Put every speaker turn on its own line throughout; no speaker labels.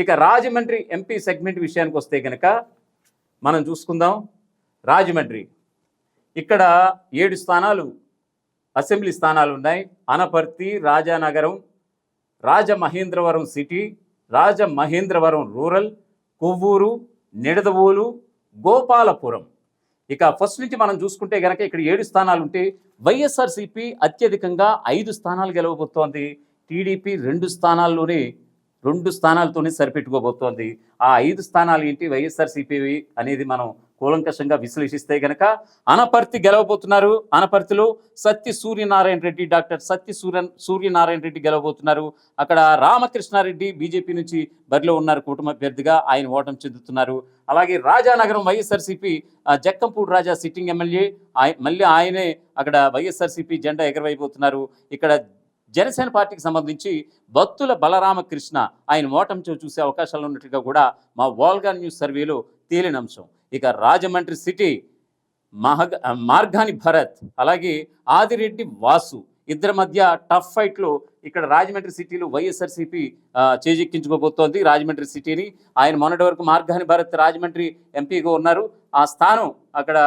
ఇక Rajahmundry MP segment విషయానికి వస్తే కనుక మనం చూసుకుందాం. రాజమండ్రి ఇక్కడ 7 స్థానాలు అసెంబ్లీ స్థానాలు ఉన్నాయి. Anaparthi, Rajanagaram, Rajamahendravaram city, Rajamahendravaram rural, Kovvur, Nidadavolu, Gopalapuram. ఇక ఫస్ట్ నుంచి మనం చూసుకుంటే కనుక ఇక్కడ 7 స్థానాలు ఉంటే వైఎస్ఆర్సీపీ అత్యధికంగా 5 స్థానాలు గెలవబోతోంది. టీడీపీ 2 స్థానాలతోనే సరిపెట్టుకోబోతోంది. ఆ 5 స్థానాలు ఏంటి, వైఎస్ఆర్సీపీ అనేది మనం కూలంకషంగా విశ్లేషిస్తే గనక అనపర్తి గెలవబోతున్నారు. అనపర్తిలో సత్య సూర్యనారాయణ రెడ్డి, డాక్టర్ సత్య సూర్యనారాయణ రెడ్డి గెలవబోతున్నారు. అక్కడ రామకృష్ణారెడ్డి బీజేపీ నుంచి బరిలో ఉన్నారు, కూటమి అభ్యర్థిగా. ఆయన ఓటమి చెందుతున్నారు. అలాగే రాజానగరం వైఎస్ఆర్సీపీ జక్కంపూడి రాజా సిట్టింగ్ ఎమ్మెల్యే, మళ్ళీ ఆయనే అక్కడ వైఎస్ఆర్సీపీ జెండా ఎగరవైపోతున్నారు. ఇక్కడ జనసేన పార్టీకి సంబంధించి భక్తుల బలరామకృష్ణ ఆయన ఓటమి చూసే అవకాశాలు ఉన్నట్టుగా కూడా మా వాల్గా న్యూస్ సర్వేలో తేలిన అంశం. ఇక రాజమండ్రి సిటీ మార్గాని భరత్, అలాగే ఆదిరెడ్డి వాసు ఇద్దరి మధ్య టఫ్ ఫైట్లో ఇక్కడ రాజమండ్రి సిటీలో వైఎస్ఆర్సీపీ చేజెక్కించుకోబోతోంది రాజమండ్రి సిటీని. ఆయన మొన్నటి వరకు మార్గాని భరత్ రాజమండ్రి ఎంపీగా ఉన్నారు. ఆ స్థానం అక్కడ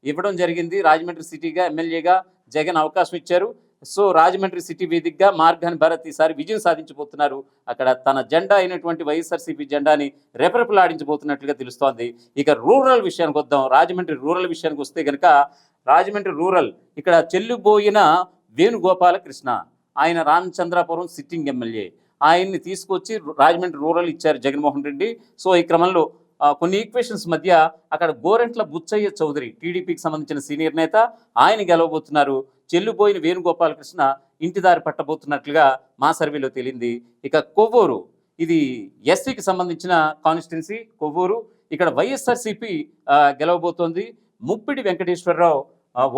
ఇవ్వడం జరిగింది. రాజమండ్రి సిటీగా ఎమ్మెల్యేగా జగన్ అవకాశం ఇచ్చారు. సో రాజమండ్రి సిటీ వేదికగా మార్గాని భరత్ ఈసారి విజయం సాధించబోతున్నారు. అక్కడ తన జెండా అయినటువంటి వైఎస్ఆర్సీపీ జెండాని రెపరెపలాడించబోతున్నట్లుగా తెలుస్తోంది. ఇక రూరల్ విషయానికి వద్దాం. రాజమండ్రి రూరల్ విషయానికి వస్తే కనుక రాజమండ్రి రూరల్ ఇక్కడ చెల్లుబోయిన వేణుగోపాలకృష్ణ, ఆయన రామచంద్రాపురం సిట్టింగ్ ఎమ్మెల్యే. ఆయన్ని తీసుకొచ్చి రాజమండ్రి రూరల్ ఇచ్చారు జగన్మోహన్ రెడ్డి. సో ఈ క్రమంలో కొన్ని ఈక్వేషన్స్ మధ్య అక్కడ గోరెంట్ల బుచ్చయ్య చౌదరి టీడీపీకి సంబంధించిన సీనియర్ నేత, ఆయన గెలవబోతున్నారు. చెల్లుబోయిన వేణుగోపాలకృష్ణ ఇంటిదారి పట్టబోతున్నట్లుగా మా సర్వేలో తేలింది. ఇక కొవ్వూరు, ఇది ఎస్సీకి సంబంధించిన కాన్స్టిట్యున్సీ కొవ్వూరు. ఇక్కడ వైఎస్ఆర్సీపీ గెలవబోతోంది. ముప్పిడి వెంకటేశ్వరరావు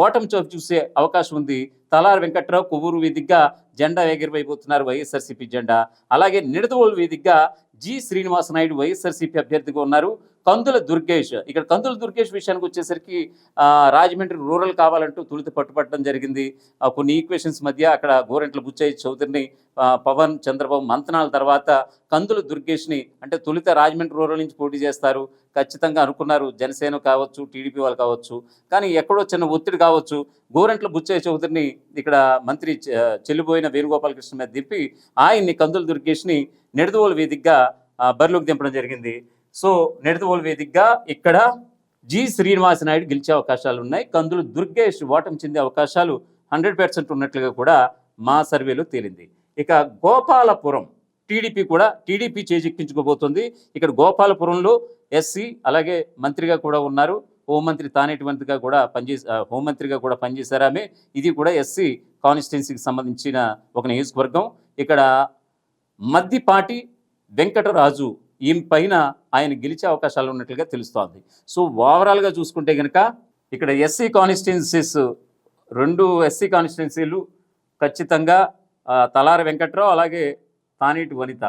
ఓటమి చూసే అవకాశం ఉంది. తలారి వెంకట్రావు కొవ్వూరు వేదికగా జెండా ఎగిరిపోతున్నారు, వైఎస్ఆర్సీపీ జెండా. అలాగే నిడదవోలు వేదికగా జి శ్రీనివాస నాయుడు వైఎస్ఆర్సీపీ అభ్యర్థిగా ఉన్నారు. కందుల దుర్గేష్, ఇక్కడ కందుల దుర్గేష్ విషయానికి వచ్చేసరికి రాజమండ్రి రూరల్ కావాలంటూ తొలుత పట్టుపట్టడం జరిగింది. కొన్ని ఈక్వేషన్స్ మధ్య అక్కడ గోరెంట్ల బుచ్చయ్య చౌదరిని పవన్ చంద్రబాబు మంతనాల తర్వాత కందుల దుర్గేష్ని, అంటే తొలుత రాజమండ్రి రూరల్ నుంచి పోటీ చేస్తారు ఖచ్చితంగా అనుకున్నారు, జనసేన కావచ్చు టీడీపీ వాళ్ళు కావచ్చు. కానీ ఎక్కడో చిన్న ఒత్తిడి కావచ్చు, గోరెంట్ల బుచ్చయ్య చౌదరిని ఇక్కడ మంత్రి చెల్లిపోయిన వేణుగోపాలకృష్ణ మీద దింపి ఆయన్ని కందుల దుర్గేష్ని నిడదవోలు వేదికగా బరిలోకి దింపడం జరిగింది. సో నిడదవోలు వేదికగా ఇక్కడ జి శ్రీనివాస నాయుడు గెలిచే అవకాశాలు ఉన్నాయి. కందులు దుర్గేష్ ఓటమి చెందే అవకాశాలు 100% ఉన్నట్లుగా కూడా మా సర్వేలో తేలింది. ఇక గోపాలపురం టీడీపీ చేజెక్కించుకోబోతుంది. ఇక్కడ గోపాలపురంలో ఎస్సీ, అలాగే మంత్రిగా కూడా ఉన్నారు, హోంమంత్రి తానేటివంతిగా కూడా హోంమంత్రిగా కూడా పనిచేశారు ఆమె. ఇది కూడా ఎస్సీ కాన్స్టిట్యున్సీకి సంబంధించిన ఒక నియోజకవర్గం. ఇక్కడ మద్దిపాటి వెంకటరాజు ఈమె పైన ఆయన గెలిచే అవకాశాలు ఉన్నట్లుగా తెలుస్తోంది. సో ఓవరాల్గా చూసుకుంటే కనుక ఇక్కడ ఎస్సీ కాన్స్టిట్యున్సీస్ 2 ఎస్సీ కాన్స్టిట్యున్సీలు ఖచ్చితంగా తలారి వెంకట్రావు, అలాగే తానేటి వనిత.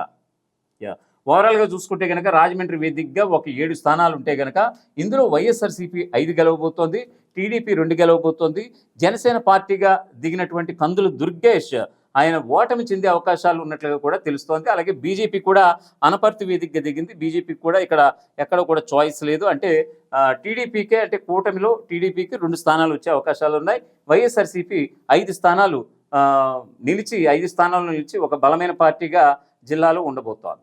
ఓవరాల్గా చూసుకుంటే కనుక రాజమండ్రి వేదికగా ఒక 7 స్థానాలు ఉంటే కనుక ఇందులో వైఎస్ఆర్సీపీ 5 గెలవబోతోంది, టీడీపీ 2 గెలవబోతోంది. జనసేన పార్టీగా దిగినటువంటి కందుల దుర్గేష్ ఆయన ఓటమి చెందే అవకాశాలు ఉన్నట్లుగా కూడా తెలుస్తోంది. అలాగే బీజేపీ కూడా అనపర్తి వేదికగా దిగింది. బీజేపీకి కూడా ఇక్కడ ఎక్కడ కూడా చాయిస్ లేదు. అంటే టీడీపీకే, అంటే కూటమిలో టీడీపీకి 2 స్థానాలు వచ్చే అవకాశాలు ఉన్నాయి. వైఎస్ఆర్సీపీ 5 స్థానాల్లో నిలిచి ఒక బలమైన పార్టీగా జిల్లాలో ఉండబోతోంది.